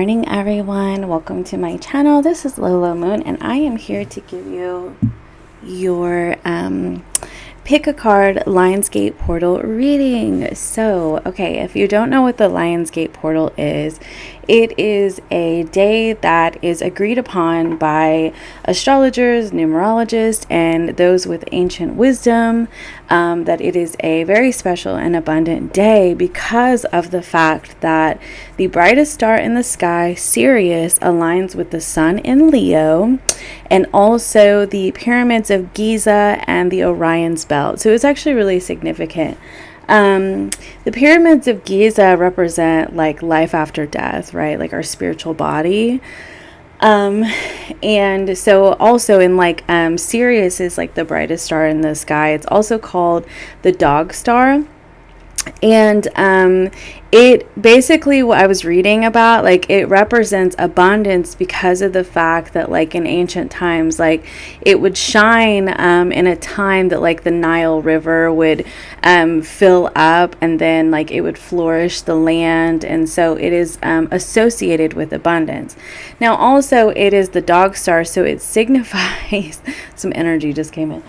morning, everyone. Welcome to my channel. This is Lolo Moon, and I am here to give you your pick a card Lionsgate portal reading. So, okay, if you don't know what the Lionsgate portal is, it is a day that is agreed upon by astrologers, numerologists, and those with ancient wisdom, that it is a very special and abundant day because of the fact that the brightest star in the sky, Sirius, aligns with the sun in Leo, and also the pyramids of Giza and the Orion's belt. So it's actually really significant. The pyramids of Giza represent like life after death, right? Like our spiritual body. And so also in like, Sirius is like the brightest star in the sky. It's also called the dog star. And it basically, what I was reading about, like, it represents abundance because of the fact that, like, in ancient times, like, it would shine in a time that, like, the Nile River would fill up, and then, like, it would flourish the land. And so it is associated with abundance. Now also it is the dog star, so it signifies some energy just came in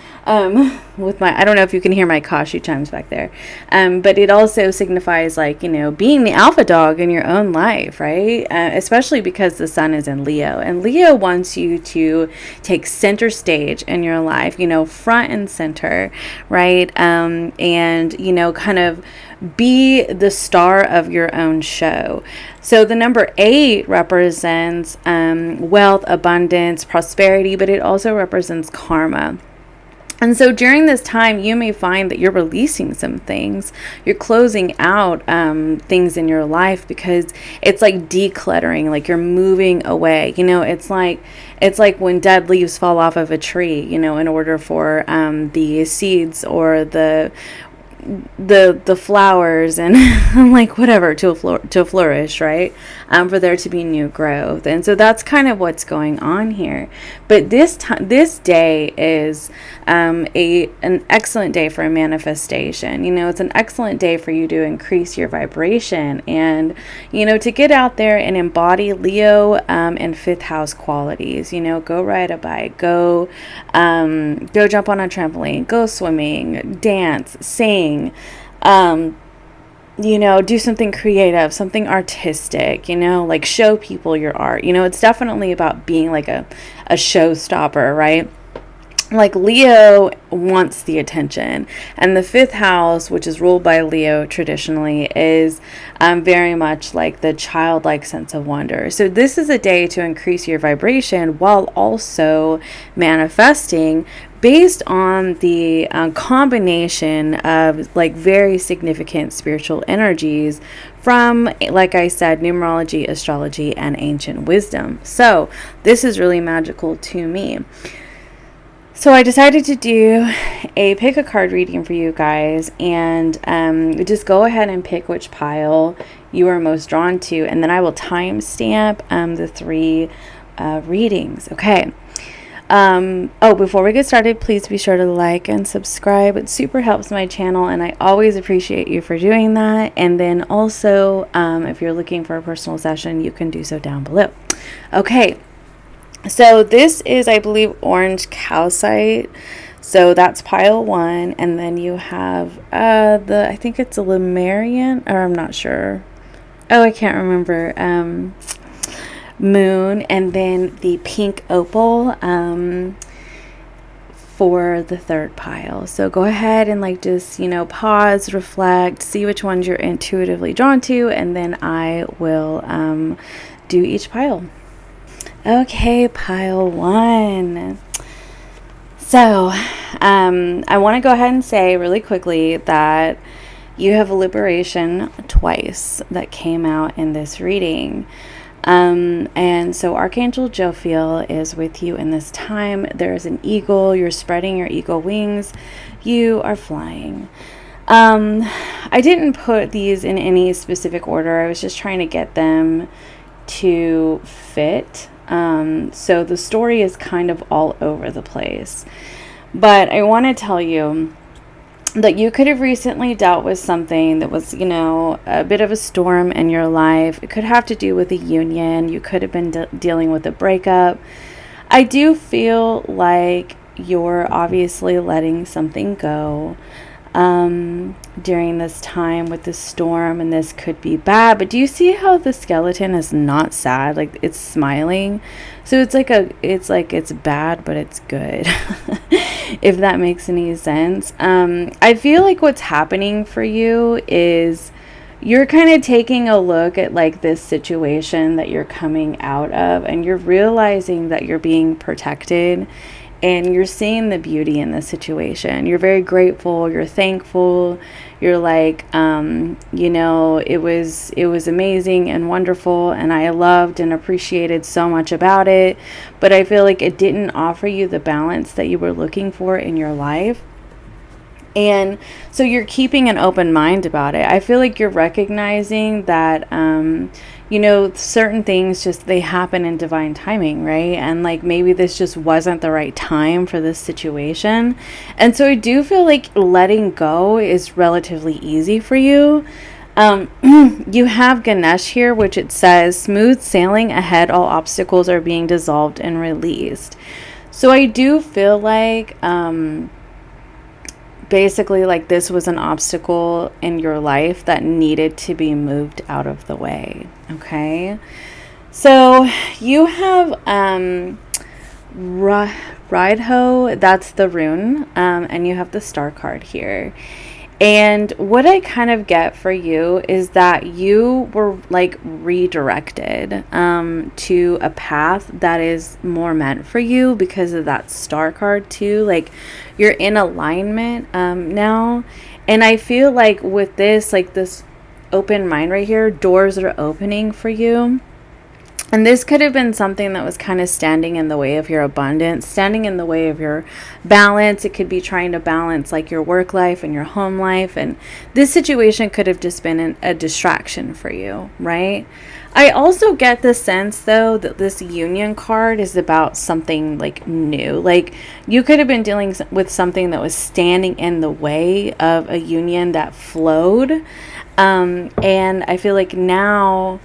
with my, I don't know if you can hear my Kashi chimes back there, but it also signifies, like, you know, being the alpha dog in your own life, right? Especially because the sun is in Leo, and Leo wants you to take center stage in your life, you know, front and center, right? And, you know, kind of be the star of your own show. So the number 8 represents wealth, abundance, prosperity, but it also represents karma. And so during this time, you may find that you're releasing some things. You're closing out things in your life because it's like decluttering, like you're moving away. You know, it's like when dead leaves fall off of a tree, you know, in order for the seeds or the flowers and like whatever to flourish, right? For there to be new growth. And so that's kind of what's going on here. But this day is an excellent day for a manifestation. You know, it's an excellent day for you to increase your vibration and, you know, to get out there and embody Leo and 5th house qualities. You know, go ride a bike, go jump on a trampoline, go swimming, dance, sing, you know, do something creative, something artistic, you know, like show people your art. You know, it's definitely about being like a showstopper, right? Like Leo wants the attention, and the 5th house, which is ruled by Leo traditionally, is very much like the childlike sense of wonder. So this is a day to increase your vibration while also manifesting based on the combination of like very significant spiritual energies from, like I said, numerology, astrology, and ancient wisdom. So this is really magical to me. So I decided to do a pick a card reading for you guys, and just go ahead and pick which pile you are most drawn to, and then I will timestamp the 3 readings. Okay. Before we get started, please be sure to like and subscribe. It super helps my channel, and I always appreciate you for doing that. And then also, if you're looking for a personal session, you can do so down below. Okay. So this is, I believe, orange calcite. So that's pile 1. And then you have I think it's a Lemurian, or I'm not sure. Oh, I can't remember. Moon. And then the pink opal for the 3rd pile. So go ahead and like just, you know, pause, reflect, see which ones you're intuitively drawn to, and then I will do each pile. Okay, pile 1. So, I want to go ahead and say really quickly that you have a liberation twice that came out in this reading. And so Archangel Jophiel is with you in this time. There's an eagle. You're spreading your eagle wings. You are flying. I didn't put these in any specific order. I was just trying to get them to fit. So the story is kind of all over the place, but I want to tell you that you could have recently dealt with something that was, you know, a bit of a storm in your life. It could have to do with a union. You could have been dealing with a breakup. I do feel like you're obviously letting something go during this time with the storm, and this could be bad. But do you see how the skeleton is not sad? Like, it's smiling. So it's like it's bad, but it's good. If that makes any sense. I feel like what's happening for you is you're kind of taking a look at like this situation that you're coming out of, and you're realizing that you're being protected, and you're seeing the beauty in the situation. You're very grateful. You're thankful. You're like, you know, it was amazing and wonderful, and I loved and appreciated so much about it. But I feel like it didn't offer you the balance that you were looking for in your life. And so you're keeping an open mind about it. I feel like you're recognizing that, you know, certain things just, they happen in divine timing, right? And like, maybe this just wasn't the right time for this situation. And so I do feel like letting go is relatively easy for you. You have Ganesh here, which it says, smooth sailing ahead, all obstacles are being dissolved and released. So I do feel like, basically, like, this was an obstacle in your life that needed to be moved out of the way. Okay, so you have Ride-Ho, that's the rune, and you have the star card here. And what I kind of get for you is that you were like redirected to a path that is more meant for you because of that star card too. Like, you're in alignment now. And I feel like with this, like this open mind right here, doors are opening for you. And this could have been something that was kind of standing in the way of your abundance, standing in the way of your balance. It could be trying to balance like your work life and your home life. And this situation could have just been a distraction for you, right? I also get the sense, though, that this union card is about something like new. Like, you could have been dealing with something that was standing in the way of a union that flowed. And I feel like now,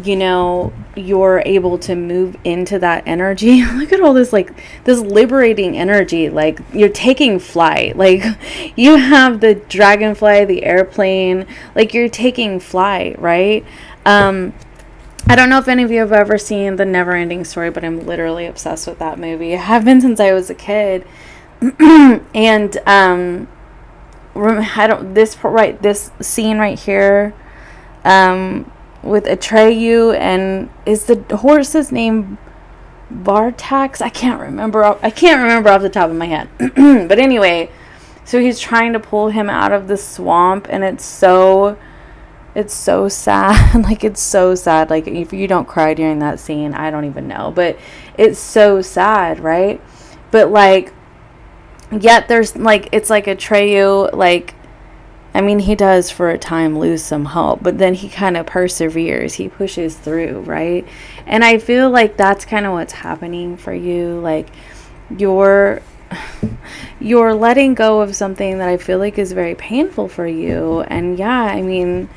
you know, you're able to move into that energy. Look at all this, like, this liberating energy. Like, you're taking flight. Like, you have the dragonfly, the airplane. Like, you're taking flight, right? I don't know if any of you have ever seen The Never-Ending Story, but I'm literally obsessed with that movie. I have been since I was a kid. And this scene right here, with Atreyu, and is the horse's name Bartax? I can't remember off the top of my head. But anyway, so he's trying to pull him out of the swamp, and it's so sad. Like, it's so sad. Like, if you don't cry during that scene, I don't even know. But it's so sad, right? But like, yet there's like, it's like Atreyu, like, I mean, he does for a time lose some hope, but then he kind of perseveres. He pushes through, right? And I feel like that's kind of what's happening for you. Like, you're letting go of something that I feel like is very painful for you. And yeah, I mean,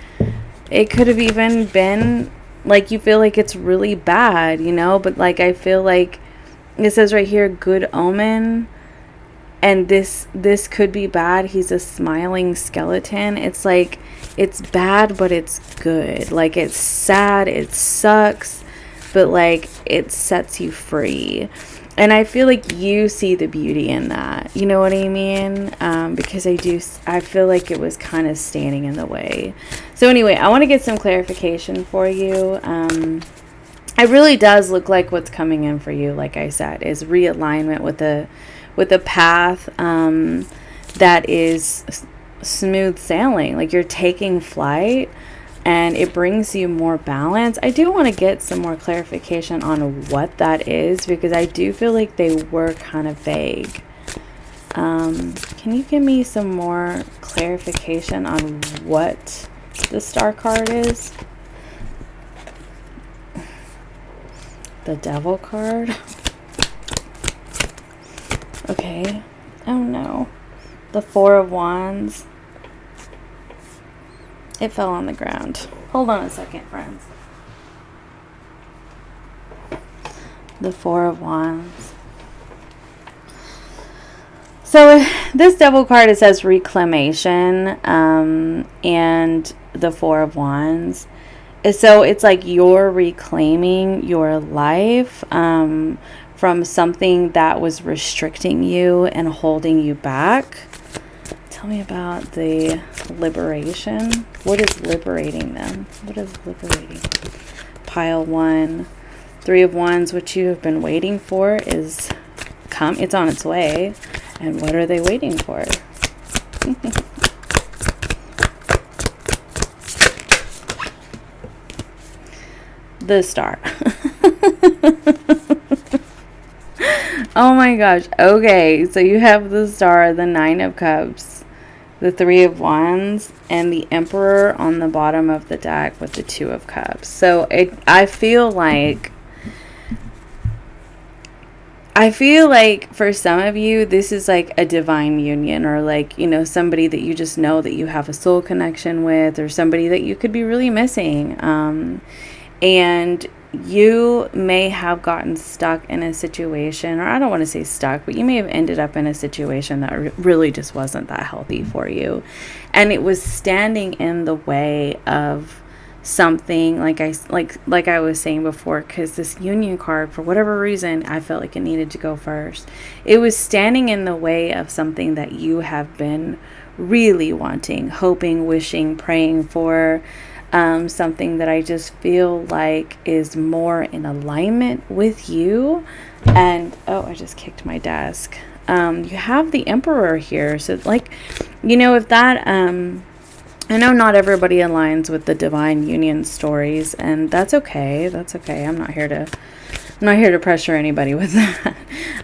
it could have even been like, you feel like it's really bad, you know? But like, I feel like it says right here, good omen. And this could be bad. He's a smiling skeleton. It's like, it's bad, but it's good. Like, it's sad, it sucks, but like, it sets you free. And I feel like you see the beauty in that. You know what I mean? Because I feel like it was kind of standing in the way. So anyway, I want to get some clarification for you. It really does look like what's coming in for you, like I said, is realignment with a path that is smooth sailing. Like, you're taking flight, and it brings you more balance. I do want to get some more clarification on what that is, because I do feel like they were kind of vague. Can you give me some more clarification on what the star card is? The devil card. Okay. Oh no. The Four of Wands. It fell on the ground. Hold on a second, friends. The Four of Wands. So this Devil card, it says reclamation, and the Four of Wands. So it's like you're reclaiming your life from something that was restricting you and holding you back. Tell me about the liberation. What is liberating them? What is liberating? Pile 1. Three of Wands, what you have been waiting for is come. It's on its way. And what are they waiting for? The Star. Oh my gosh. Okay, so you have the Star, the Nine of Cups, the Three of Wands, and the Emperor on the bottom of the deck with the Two of Cups. So I feel like for some of you, this is like a divine union, or like, you know, somebody that you just know that you have a soul connection with, or somebody that you could be really missing. And you may have gotten stuck in a situation, or I don't want to say stuck, but you may have ended up in a situation that really just wasn't that healthy for you. And it was standing in the way of something, like I was saying before, because this union card, for whatever reason, I felt like it needed to go first. It was standing in the way of something that you have been really wanting, hoping, wishing, praying for, something that I just feel like is more in alignment with you. And oh, I just kicked my desk. You have the Emperor here, so like, you know, if that I know not everybody aligns with the divine union stories, and that's okay. That's okay. I'm not here to pressure anybody with that.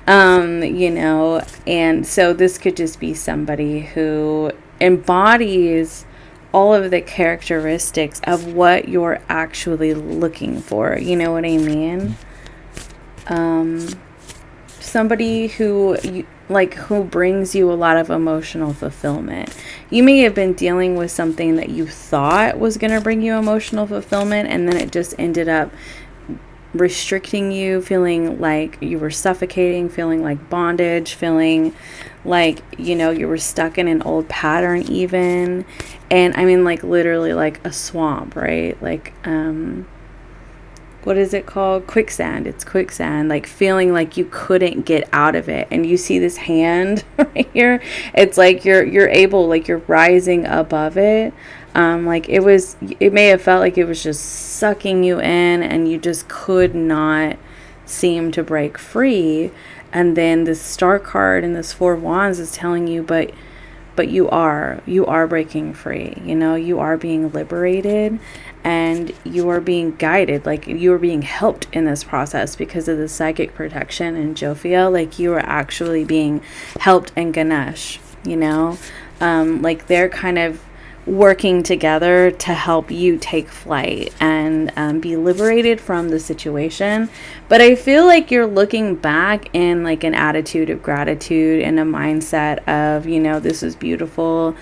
You know, and so this could just be somebody who embodies all of the characteristics of what you're actually looking for. You know what I mean? Somebody who who brings you a lot of emotional fulfillment. You may have been dealing with something that you thought was going to bring you emotional fulfillment, and then it just ended up restricting you, feeling like you were suffocating, feeling like bondage, feeling like, you know, you were stuck in an old pattern even. And I mean, like, literally like a swamp, right? Like, what is it called? Quicksand. It's quicksand. Like feeling like you couldn't get out of it. And you see this hand right here. It's like you're able, like you're rising above it. Like it may have felt like it was just sucking you in, and you just could not seem to break free. And then this Star card and this Four of Wands is telling you, but you are breaking free. You know, you are being liberated, and you are being guided, like you are being helped in this process because of the psychic protection and Jophiel. Like you are actually being helped and Ganesh, you know, like they're kind of working together to help you take flight and be liberated from the situation. But I feel like you're looking back in like an attitude of gratitude and a mindset of, you know, this is beautiful,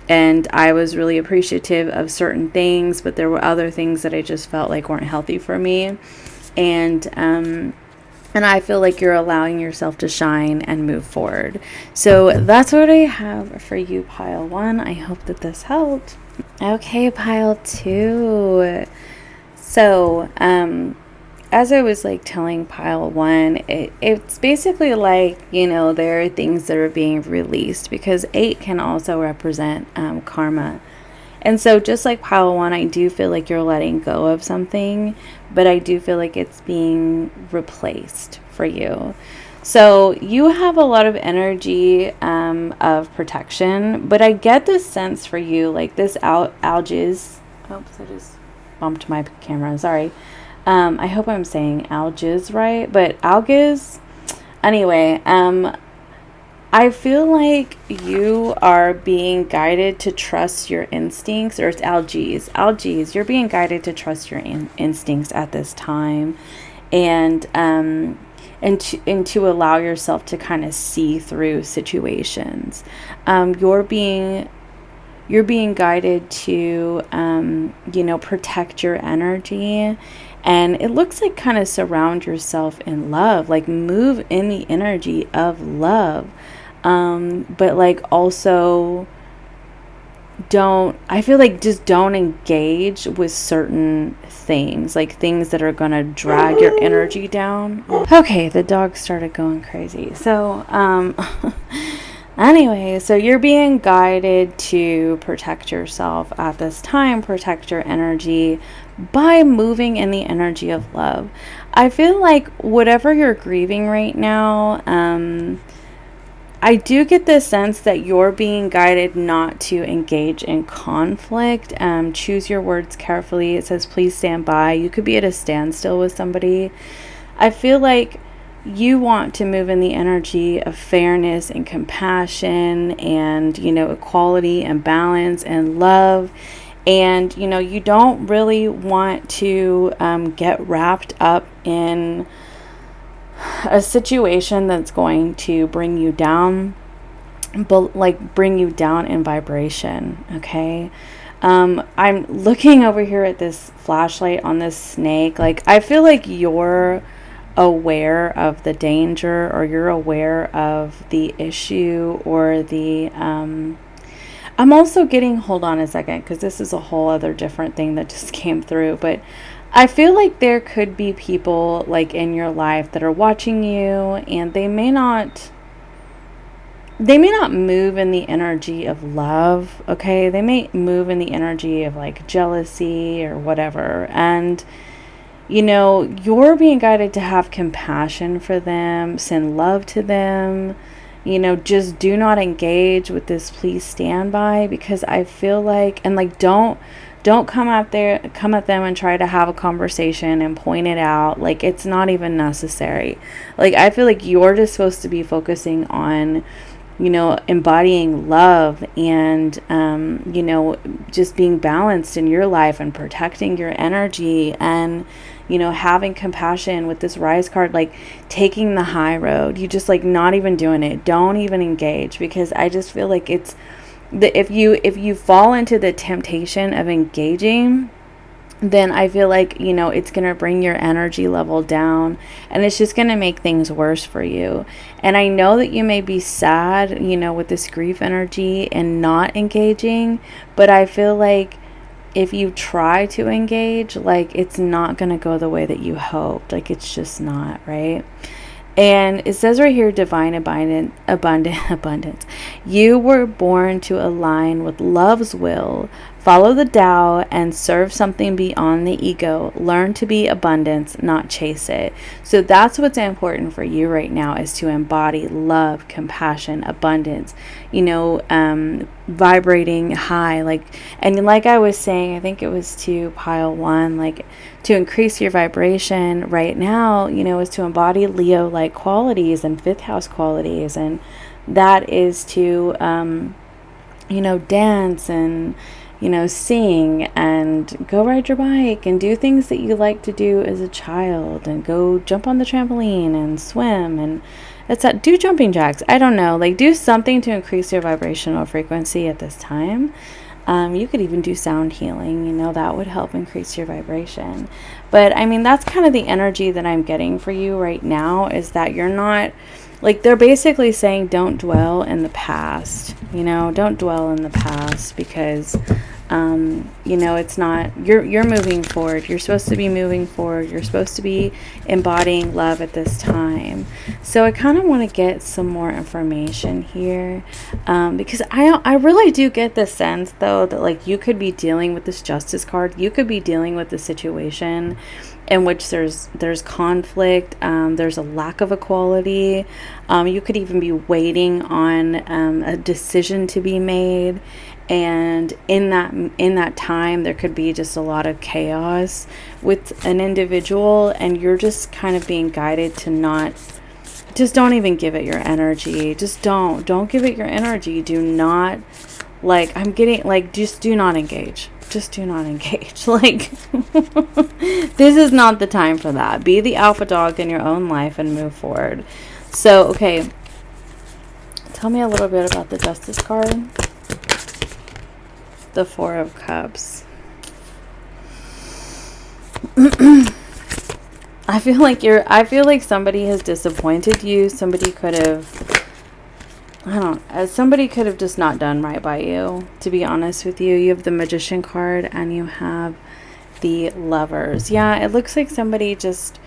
and I was really appreciative of certain things, but there were other things that I just felt like weren't healthy for me. And I feel like you're allowing yourself to shine and move forward. So that's what I have for you, Pile 1. I hope that this helped. Okay, Pile 2. So, as I was like telling Pile 1, it's basically like, you know, there are things that are being released, because 8 can also represent karma. And so just like Pile 1, I do feel like you're letting go of something, but I do feel like it's being replaced for you. So you have a lot of energy of protection, but I get this sense for you, like this algaes. Oops, I just bumped my camera. Sorry. I hope I'm saying algaes right, but algaes. Anyway, I feel like you are being guided to trust your instincts, or it's algaes. You're being guided to trust your instincts at this time. And and to allow yourself to kind of see through situations. You're being guided to, protect your energy. And it looks like kind of surround yourself in love, like move in the energy of love. But like also I feel like just don't engage with certain things, like things that are going to drag your energy down. Okay, the dog started going crazy. So, anyway, so you're being guided to protect yourself at this time, protect your energy by moving in the energy of love. I feel like whatever you're grieving right now, I do get the sense that you're being guided not to engage in conflict. Choose your words carefully. It says, please stand by. You could be at a standstill with somebody. I feel like you want to move in the energy of fairness and compassion and, equality and balance and love. And, you don't really want to get wrapped up in a situation that's going to bring you down, but like bring you down in vibration. Okay. I'm looking over here at this flashlight on this snake. Like, I feel like you're aware of the danger, or you're aware of the issue, or the, I'm also getting, hold on a second, because this is a whole other different thing that just came through, but I feel like there could be people like in your life that are watching you, and they may not move in the energy of love. Okay. They may move in the energy of like jealousy or whatever. And, you're being guided to have compassion for them, send love to them, just do not engage with this please stand by, because I feel like, and like, don't come at them and try to have a conversation and point it out. Like, it's not even necessary. Like, I feel like you're just supposed to be focusing on, embodying love and, just being balanced in your life and protecting your energy and, having compassion with this rise card, like taking the high road. You just like not even doing it. Don't even engage, because I just feel like it's, if you fall into the temptation of engaging, then I feel like, it's going to bring your energy level down, and it's just going to make things worse for you. And I know that you may be sad, with this grief energy and not engaging, but I feel like if you try to engage, like, it's not going to go the way that you hoped. Like, it's just not, right? And it says right here, divine abundance. You were born to align with love's will, follow the Tao, and serve something beyond the ego. Learn to be abundance, not chase it. So that's what's important for you right now, is to embody love, compassion, abundance, vibrating high. And like I was saying, I think it was to pile one, like, to increase your vibration right now, is to embody Leo-like qualities and fifth house qualities. And that is to, dance and, sing and go ride your bike and do things that you like to do as a child, and go jump on the trampoline and swim and do jumping jacks. I don't know, like, do something to increase your vibrational frequency at this time. You could even do sound healing, that would help increase your vibration. But I mean, that's kind of the energy that I'm getting for you right now, is that you're not, like, they're basically saying don't dwell in the past, don't dwell in the past, because it's not, you're moving forward. You're supposed to be moving forward. You're supposed to be embodying love at this time. So I kind of want to get some more information here, because I really do get the sense, though, that like you could be dealing with this Justice card. You could be dealing with the situation in which there's conflict, there's a lack of equality. You could even be waiting on a decision to be made. And in that time, there could be just a lot of chaos with an individual, and you're just kind of being guided to don't even give it your energy. Just don't give it your energy. Do not, like, I'm getting, like, just do not engage. just do not engage. Like, this is not the time for that. Be the alpha dog in your own life and move forward. So, okay. Tell me a little bit about the Justice card. The Four of Cups. I feel like somebody has disappointed you. Somebody could have, somebody could have just not done right by you, to be honest with you. You have the Magician card and you have the Lovers. Yeah, it looks like somebody just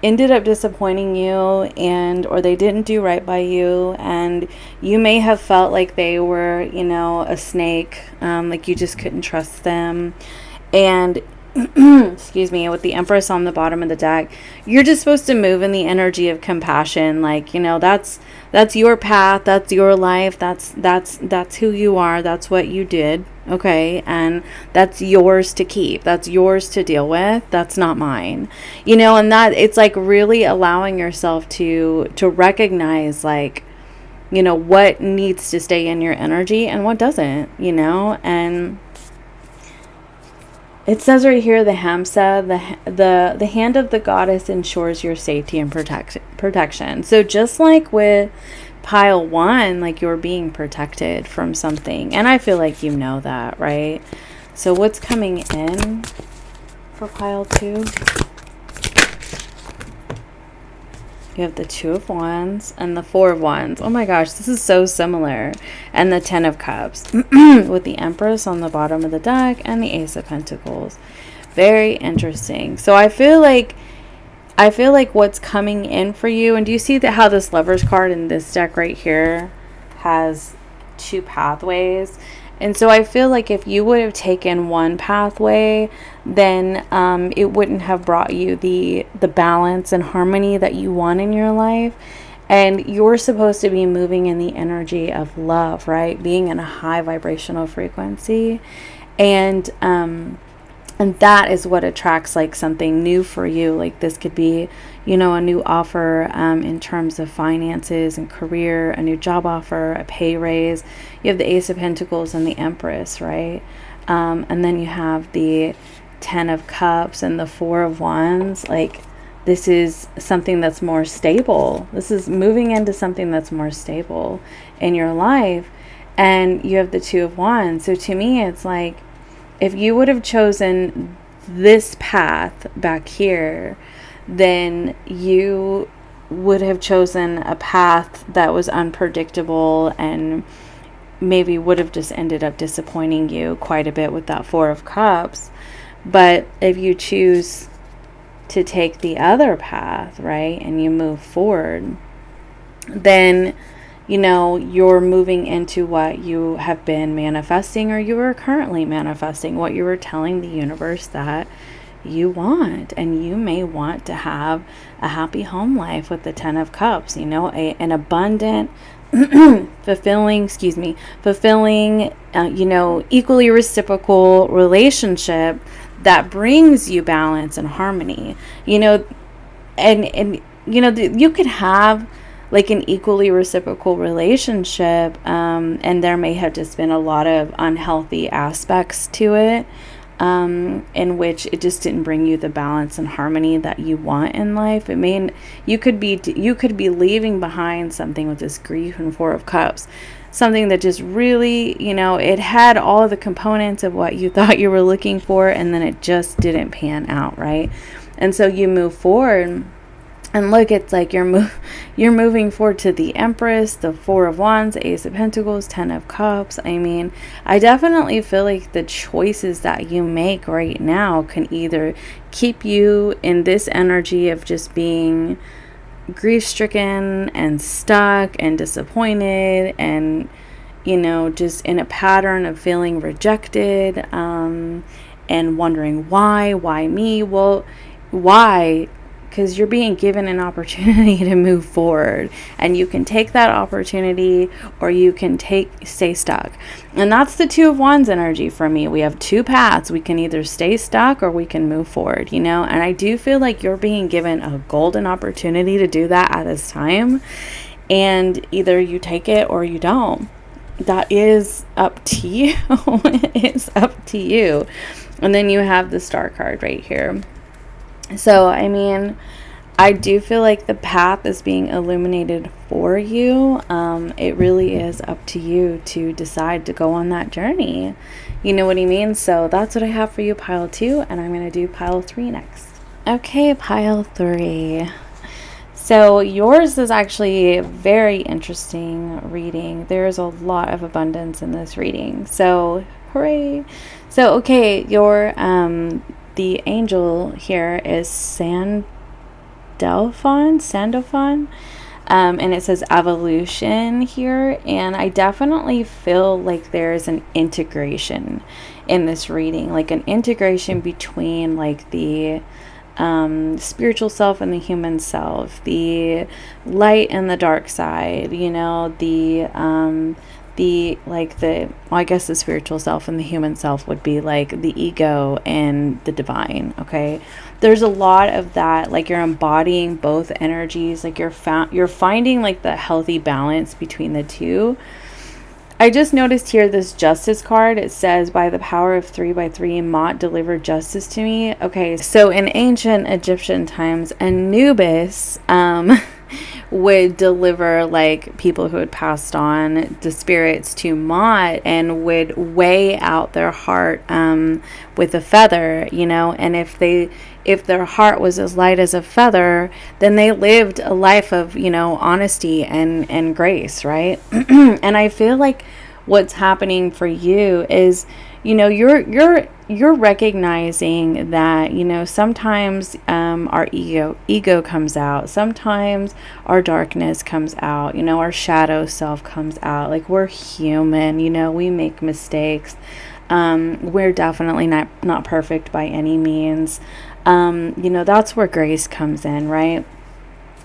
ended up disappointing you, or they didn't do right by you, and you may have felt like they were, a snake, like you just couldn't trust them. And excuse me, with the Empress on the bottom of the deck, you're just supposed to move in the energy of compassion. Like, that's your path, that's your life, that's who you are, that's what you did, okay, and that's yours to keep, that's yours to deal with, that's not mine, and that it's like really allowing yourself to recognize, like, what needs to stay in your energy and what doesn't, and it says right here, the Hamsa, the hand of the goddess ensures your safety and protection. So just like with pile 1, like you're being protected from something. And I feel like you know that, right? So what's coming in for pile 2? You have the Two of Wands and the Four of Wands. Oh my gosh, this is so similar. And the Ten of Cups with the Empress on the bottom of the deck and the Ace of Pentacles. Very interesting. So I feel like what's coming in for you, and do you see that how this Lovers card in this deck right here has 2 pathways? And so I feel like if you would have taken one pathway, then it wouldn't have brought you the balance and harmony that you want in your life. And you're supposed to be moving in the energy of love, right? Being in a high vibrational frequency. And that is what attracts like something new for you. Like this could be, a new offer in terms of finances and career, a new job offer, a pay raise. You have the Ace of Pentacles and the Empress, right? And then you have the Ten of Cups and the Four of Wands. Like this is something that's more stable. This is moving into something that's more stable in your life. And you have the Two of Wands. So to me, it's like, if you would have chosen this path back here, then you would have chosen a path that was unpredictable and maybe would have just ended up disappointing you quite a bit with that Four of Cups. But if you choose to take the other path, right, and you move forward, then you're moving into what you have been manifesting, or you are currently manifesting, what you were telling the universe that you want. And you may want to have a happy home life with the Ten of Cups, an abundant, fulfilling, equally reciprocal relationship that brings you balance and harmony, and you could have like an equally reciprocal relationship, and there may have just been a lot of unhealthy aspects to it, in which it just didn't bring you the balance and harmony that you want in life. You could be leaving behind something with this grief and Four of Cups, something that just really, it had all of the components of what you thought you were looking for, and then it just didn't pan out, right? And so you move forward. And look, it's like you're moving forward to the Empress, the Four of Wands, Ace of Pentacles, Ten of Cups. I definitely feel like the choices that you make right now can either keep you in this energy of just being grief-stricken and stuck and disappointed and, just in a pattern of feeling rejected, and wondering why me? Well, why? Because you're being given an opportunity to move forward, and you can take that opportunity, or you can stay stuck. And that's the Two of Wands energy for me. We have 2 paths. We can either stay stuck or we can move forward, and I do feel like you're being given a golden opportunity to do that at this time, and either you take it or you don't. that is up to you. It's up to you. And then you have the Star card right here. So, I mean, I do feel like the path is being illuminated for you. It really is up to you to decide to go on that journey. You know what I mean? So that's what I have for you, pile 2, and I'm going to do pile 3 next. Okay, pile 3. So yours is actually a very interesting reading. There's a lot of abundance in this reading. So, hooray. So, okay, your the angel here is Sandalphon, and it says evolution here, and I definitely feel like there's an integration in this reading, like an integration between like the spiritual self and the human self, the light and the dark side, you know, I guess the spiritual self and the human self would be like the ego and the divine. Okay, there's a lot of that, like you're embodying both energies, like you're finding like the healthy balance between the two. I just noticed here this justice card. It says, by the power of 3x3, Mott delivered justice to me. Okay, so in ancient Egyptian times, Anubis would deliver like people who had passed on the spirits to Mott and would weigh out their heart with a feather, you know, and if their heart was as light as a feather, then they lived a life of, you know, honesty and grace, right? And I feel like what's happening for you is, you know, you're recognizing that, you know, sometimes our ego comes out, sometimes our darkness comes out, you know, our shadow self comes out. Like, we're human, you know, we make mistakes. We're definitely not perfect by any means. You know, that's where grace comes in, right?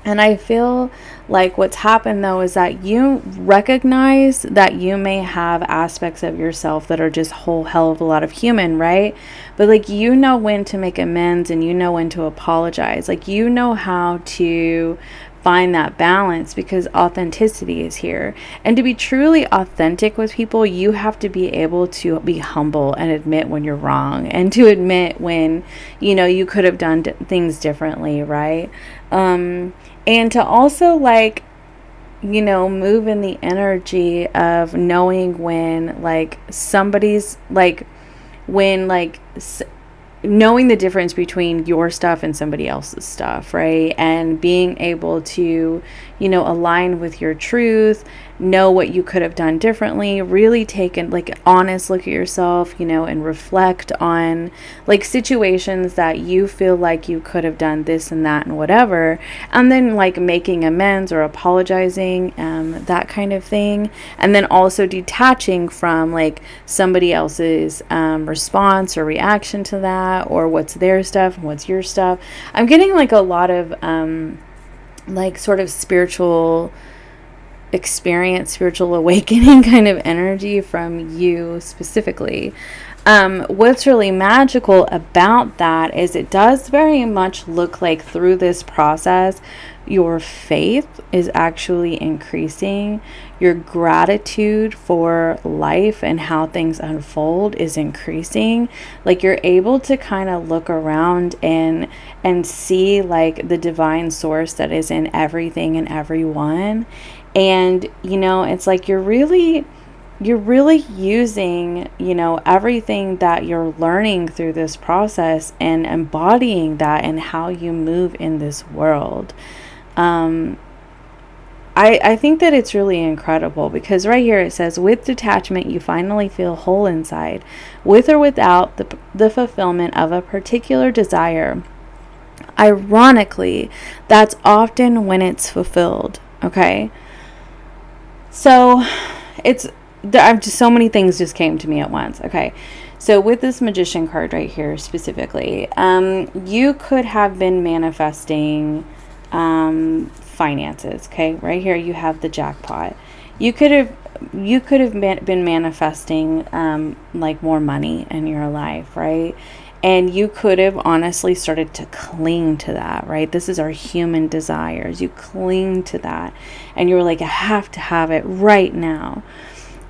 And I feel like what's happened though is that you recognize that you may have aspects of yourself that are just whole hell of a lot of human, right? But like, you know when to make amends and you know when to apologize. Like, you know how to find that balance, because authenticity is here. And to be truly authentic with people, you have to be able to be humble and admit when you're wrong, and to admit when, you know, you could have done things differently, right? And to also, like, you know, move in the energy of knowing when, like, somebody's, like, when, like, knowing the difference between your stuff and somebody else's stuff, right? And being able to, you know, align with your truth, know what you could have done differently, really take an like honest look at yourself, you know, and reflect on like situations that you feel like you could have done this and that and whatever, and then like making amends or apologizing, that kind of thing. And then also detaching from like somebody else's response or reaction to that, or what's their stuff and what's your stuff. I'm getting like a lot of like sort of spiritual experience, spiritual awakening kind of energy from you specifically. What's really magical about that is it does very much look like through this process, your faith is actually increasing. Your gratitude for life and how things unfold is increasing. Like, you're able to kind of look around and see like the divine source that is in everything and everyone. And, you know, it's like you're really using, you know, everything that you're learning through this process and embodying that in how you move in this world. I think that it's really incredible, because right here it says, with detachment, you finally feel whole inside, with or without the fulfillment of a particular desire. Ironically, that's often when it's fulfilled. Okay. So I'm just, so many things just came to me at once. Okay. So with this Magician card right here specifically, you could have been manifesting finances. Okay. Right here you have the jackpot. You could have been manifesting like more money in your life, right? And you could have honestly started to cling to that, right? This is our human desires. You cling to that. And you were like, I have to have it right now.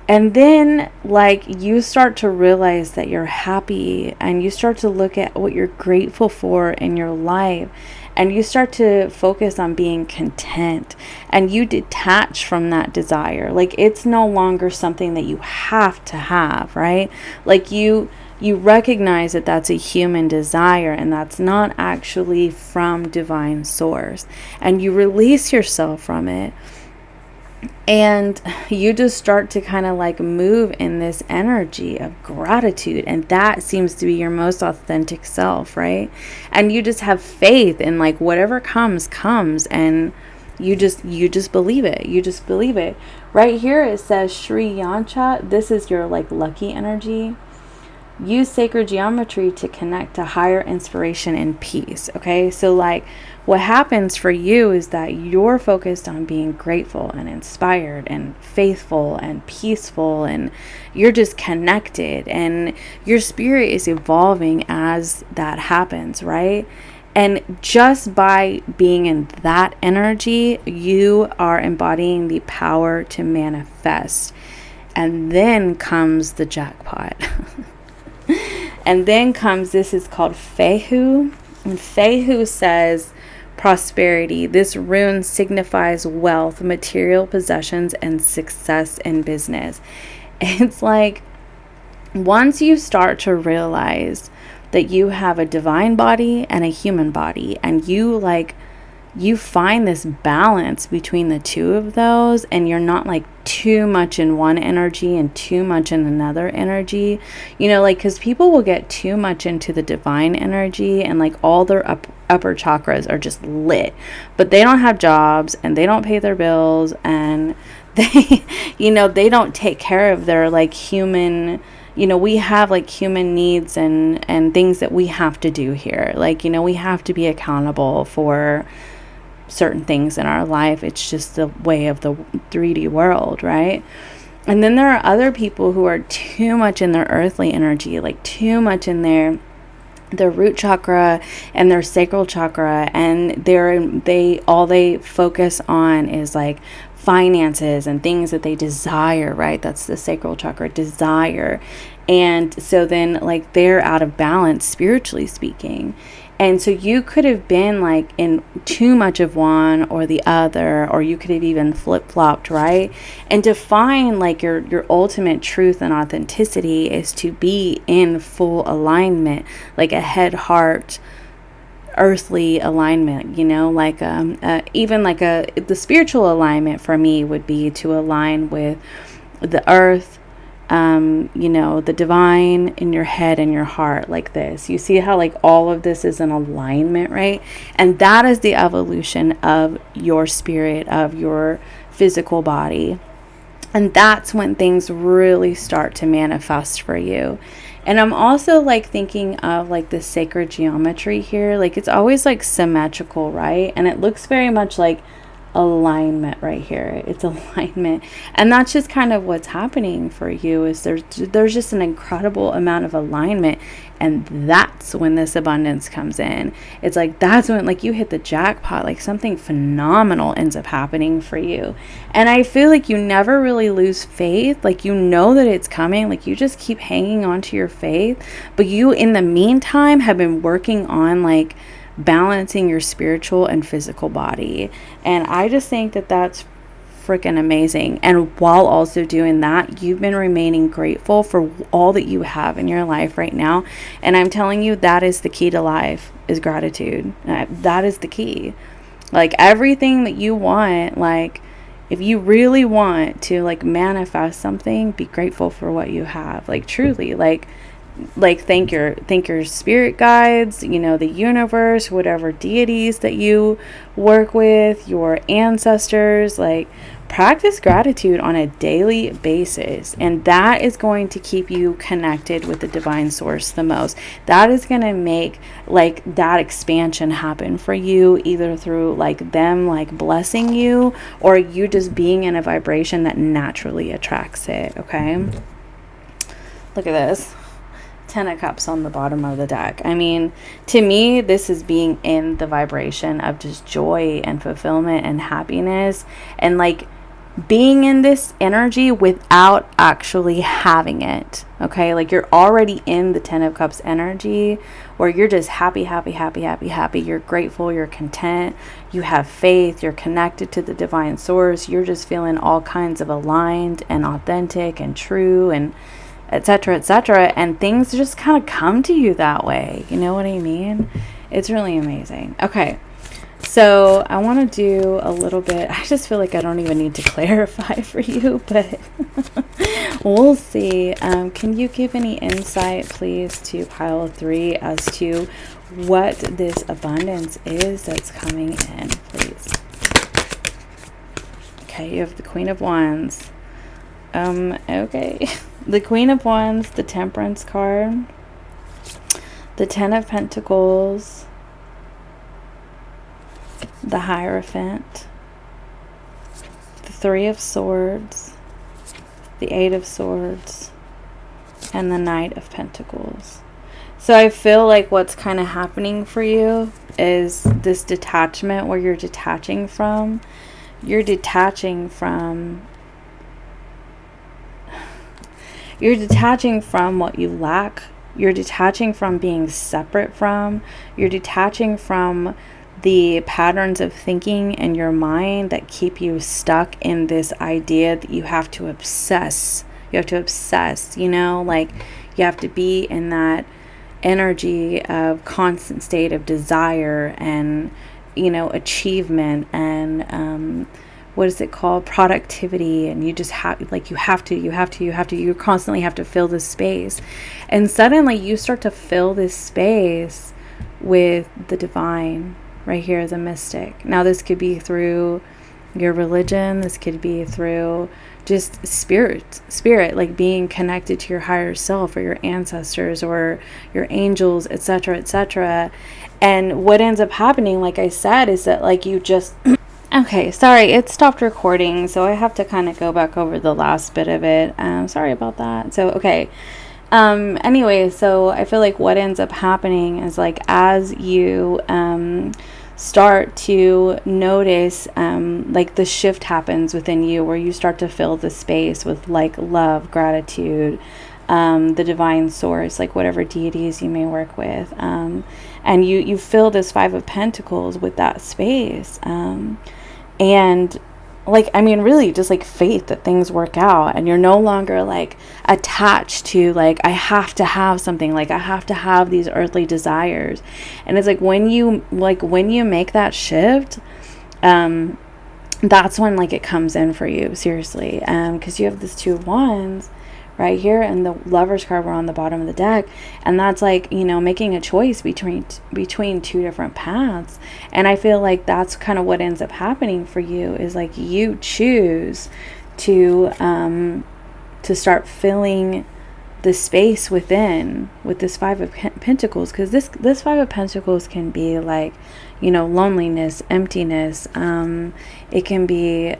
And then, like, you start to realize that you're happy, and you start to look at what you're grateful for in your life, and you start to focus on being content, and you detach from that desire. Like, it's no longer something that you have to have, right? Like, you recognize that that's a human desire, and that's not actually from divine source, and you release yourself from it. And you just start to kind of like move in this energy of gratitude. And that seems to be your most authentic self, right? And you just have faith in like whatever comes. And you just believe it. You just believe it. Right here it says Sri Yancha. This is your like lucky energy. Use sacred geometry to connect to higher inspiration and peace. Okay, so like what happens for you is that you're focused on being grateful and inspired and faithful and peaceful, and you're just connected, and your spirit is evolving as that happens, right? And just by being in that energy, you are embodying the power to manifest. And then comes the jackpot. And then comes, this is called Fehu. And Fehu says prosperity. This rune signifies wealth, material possessions, and success in business. It's like once you start to realize that you have a divine body and a human body, and you find this balance between the two of those, and you're not like too much in one energy and too much in another energy, you know, like, because people will get too much into the divine energy, and like all their upper chakras are just lit, but they don't have jobs, and they don't pay their bills, and they, you know, they don't take care of their like human, you know, we have like human needs and things that we have to do here. Like, you know, we have to be accountable for certain things in our life. It's just the way of the 3D world, right? And then there are other people who are too much in their earthly energy, like too much in their root chakra and their sacral chakra, and they focus on is like finances and things that they desire, right? That's the sacral chakra, desire. And so then like they're out of balance spiritually speaking. And so you could have been like in too much of one or the other, or you could have even flip-flopped, right? And to find like your ultimate truth and authenticity is to be in full alignment, like a head, heart, earthly alignment, you know, like even like the spiritual alignment for me would be to align with the earth, you know, the divine in your head and your heart, like this. You see how like all of this is in alignment, right? And that is the evolution of your spirit, of your physical body. And that's when things really start to manifest for you. And I'm also like thinking of like the sacred geometry here. Like it's always like symmetrical, right? And it looks very much like alignment right here. It's alignment. And that's just kind of what's happening for you, is there's just an incredible amount of alignment. And that's when this abundance comes in. It's like that's when like you hit the jackpot, like something phenomenal ends up happening for you. And I feel like you never really lose faith. Like you know that it's coming, like you just keep hanging on to your faith. But you in the meantime have been working on like balancing your spiritual and physical body. And I just think that that's freaking amazing. And while also doing that, you've been remaining grateful for all that you have in your life right now. And I'm telling you, that is the key to life, is gratitude. That is the key. Like everything that you want, like if you really want to like manifest something, be grateful for what you have. Like truly, like thank your spirit guides, you know, the universe, whatever deities that you work with, your ancestors. Like practice gratitude on a daily basis, and that is going to keep you connected with the divine source the most. That is going to make like that expansion happen for you, either through like them like blessing you, or you just being in a vibration that naturally attracts it. Okay, look at this. 10 of Cups on the bottom of the deck. I mean, to me, this is being in the vibration of just joy and fulfillment and happiness. And like being in this energy without actually having it. Okay, like you're already in the Ten of Cups energy where you're just happy, happy, happy, happy, happy. You're grateful, you're content, you have faith, you're connected to the divine source. You're just feeling all kinds of aligned and authentic and true and etc., etc. And things just kind of come to you that way. You know what I mean? It's really amazing. Okay. So I want to do a little bit, I just feel like I don't even need to clarify for you, but we'll see. Can you give any insight, please, to pile 3 as to what this abundance is that's coming in, please? Okay, you have the Queen of Wands. Okay. The Queen of Wands, the Temperance card, the Ten of Pentacles, the Hierophant, the 3 of Swords, the 8 of Swords, and the Knight of Pentacles. So I feel like what's kind of happening for you is this detachment where you're detaching from what you lack. You're detaching from being separate from. You're detaching from the patterns of thinking in your mind that keep you stuck in this idea that you have to obsess. You have to obsess, you know, like you have to be in that energy of constant state of desire and, you know, achievement and, what is it called? Productivity. And you just have, like, you constantly have to fill this space. And suddenly you start to fill this space with the divine. Right here, the mystic. Now, this could be through your religion. This could be through just spirit, like being connected to your higher self or your ancestors or your angels, etc., etc. And what ends up happening, like I said, is that like you just... Okay, sorry, it stopped recording, so I have to kind of go back over the last bit of it. Sorry about that. So, okay. Anyway, so I feel like what ends up happening is like as you start to notice like the shift happens within you where you start to fill the space with like love, gratitude, the divine source, like whatever deities you may work with, and you fill this 5 of Pentacles with that space, and like, I mean, really just like faith that things work out, and you're no longer like attached to like, I have to have something, like I have to have these earthly desires. And it's like when you make that shift, that's when like it comes in for you, seriously, because you have this 2 of Wands right here, and the Lovers card were on the bottom of the deck, and that's like, you know, making a choice between 2 different paths. And I feel like that's kind of what ends up happening for you, is like you choose to start filling the space within with this 5 of Pentacles, because this 5 of Pentacles can be like, you know, loneliness, emptiness, it can be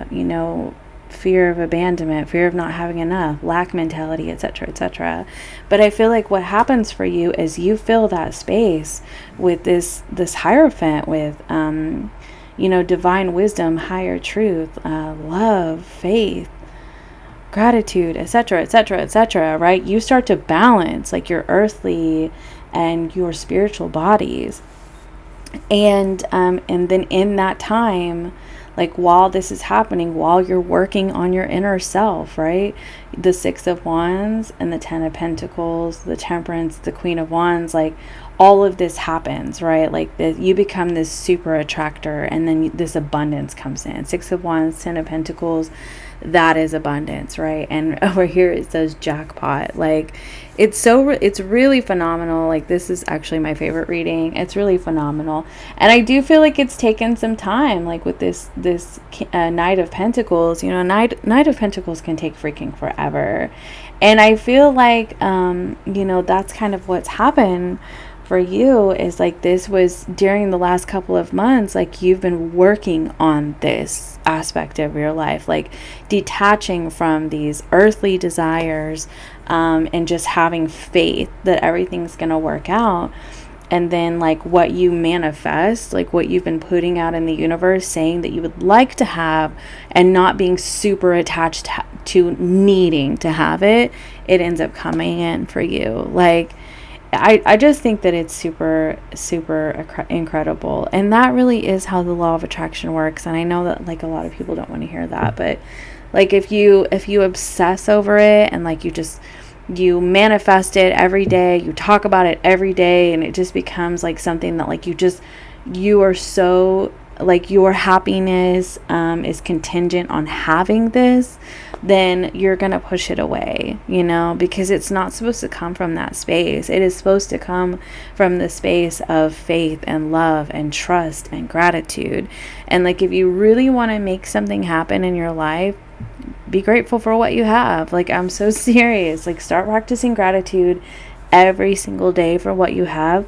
you know, fear of abandonment, fear of not having enough, lack mentality, etc., etc. But I feel like what happens for you is you fill that space with this Hierophant, with you know, divine wisdom, higher truth, love, faith, gratitude, etc., etc., etc. Right? You start to balance like your earthly and your spiritual bodies, and then in that time, like while this is happening, while you're working on your inner self, right? The 6 of Wands and the 10 of Pentacles, the Temperance, the Queen of Wands, like all of this happens, right? Like you become this super attractor, and then this abundance comes in. 6 of Wands, 10 of Pentacles, that is abundance, right? And over here it says jackpot. Like it's really phenomenal. Like this is actually my favorite reading. It's really phenomenal, and I do feel like it's taken some time, like with this Knight of Pentacles. You know, Knight of Pentacles can take freaking forever, and I feel like you know, that's kind of what's happened for you, is like this was during the last couple of months, like you've been working on this aspect of your life, like detaching from these earthly desires, and just having faith that everything's going to work out. and then like what you manifest, like what you've been putting out in the universe, saying that you would like to have, and not being super attached to needing to have it, it ends up coming in for you. Like, I just think that it's super, super incredible. And that really is how the law of attraction works. And I know that like a lot of people don't want to hear that, but like if you obsess over it, and like you manifest it every day, you talk about it every day, and it just becomes like something that like you are so, like your happiness is contingent on having this, then you're gonna push it away, you know, because it's not supposed to come from that space. It is supposed to come from the space of faith and love and trust and gratitude. And like if you really want to make something happen in your life, be grateful for what you have. Like, I'm so serious. Like, start practicing gratitude every single day for what you have,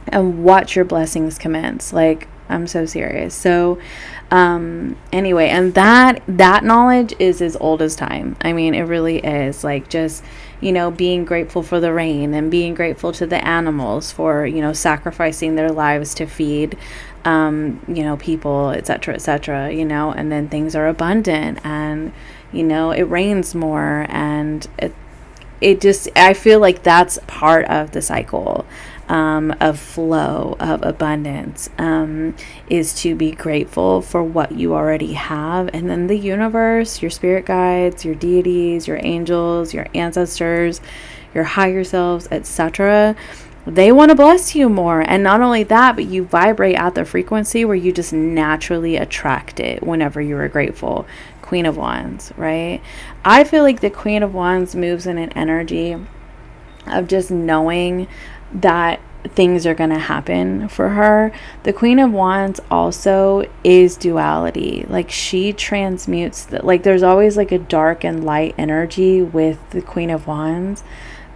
and watch your blessings commence. Like, I'm so serious. So anyway, and that knowledge is as old as time. I mean, it really is. Like, just, you know, being grateful for the rain, and being grateful to the animals for, you know, sacrificing their lives to feed you know, people, etc., you know, and then things are abundant, and, you know, it rains more, and it just, I feel like that's part of the cycle of flow, of abundance, is to be grateful for what you already have. And then the universe, your spirit guides, your deities, your angels, your ancestors, your higher selves, etc., they want to bless you more. And not only that, but you vibrate at the frequency where you just naturally attract it whenever you are grateful. Queen of Wands, right? I feel like the Queen of Wands moves in an energy of just knowing that things are going to happen for her. The Queen of Wands also is duality. Like, she transmutes like there's always like a dark and light energy with the Queen of Wands.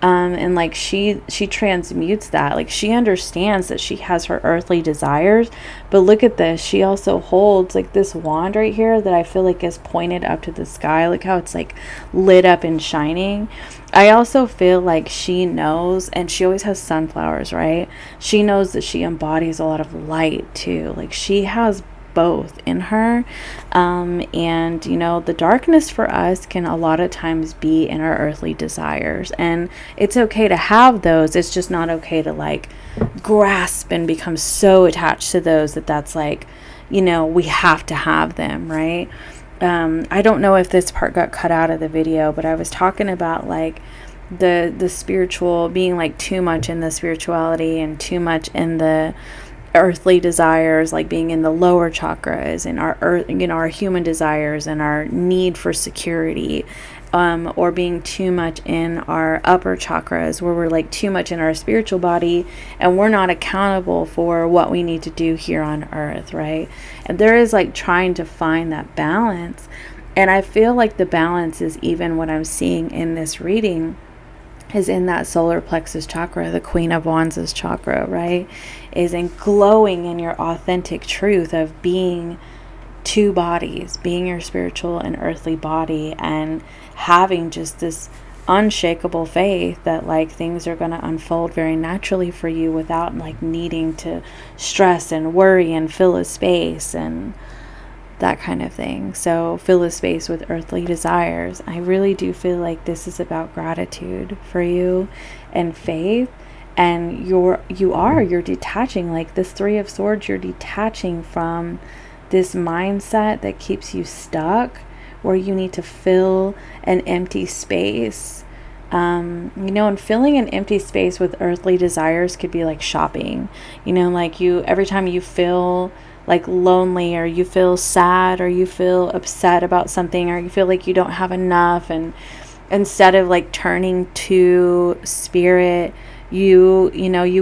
And like she transmutes that. Like, she understands that she has her earthly desires, but look at this, she also holds like this wand right here that I feel like is pointed up to the sky. Look how it's like lit up and shining. I also feel like she knows, and she always has sunflowers, right? She knows that she embodies a lot of light too. Like, she has both in her. And you know, the darkness for us can a lot of times be in our earthly desires, and it's okay to have those. It's just not okay to like grasp and become so attached to those that's like, you know, we have to have them, right? I don't know if this part got cut out of the video, but I was talking about like the spiritual, being like too much in the spirituality and too much in the earthly desires, like being in the lower chakras, and our earth, you know, our human desires and our need for security, or being too much in our upper chakras, where we're like too much in our spiritual body and we're not accountable for what we need to do here on earth, right? And there is like trying to find that balance. And I feel like the balance is even what I'm seeing in this reading is in that solar plexus chakra, the Queen of Wands' chakra, right? Is in glowing in your authentic truth of being two bodies, being your spiritual and earthly body, and having just this unshakable faith that like things are going to unfold very naturally for you without like needing to stress and worry and fill a space and that kind of thing. So fill a space with earthly desires. I really do feel like this is about gratitude for you and faith. And you're detaching, like this Three of Swords, you're detaching from this mindset that keeps you stuck, where you need to fill an empty space. You know, and filling an empty space with earthly desires could be like shopping. You know, like every time you feel like lonely, or you feel sad, or you feel upset about something, or you feel like you don't have enough, and instead of like turning to spirit, you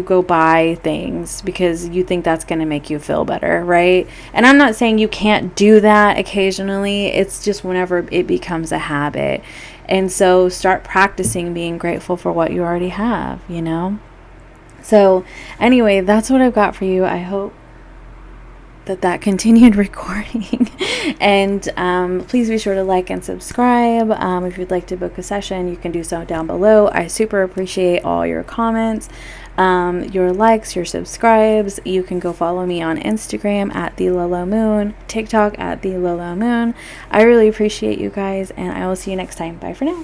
go buy things because you think that's going to make you feel better, right? And I'm not saying you can't do that occasionally. It's just whenever it becomes a habit. And so start practicing being grateful for what you already have, you know? So anyway, that's what I've got for you. I hope that continued recording. And please be sure to like and subscribe. If you'd like to book a session, you can do so down below. I super appreciate all your comments. your likes, your subscribes. You can go follow me on Instagram at the Lolo Moon, TikTok at the Lolo Moon. I really appreciate you guys, and I will see you next time. Bye for now.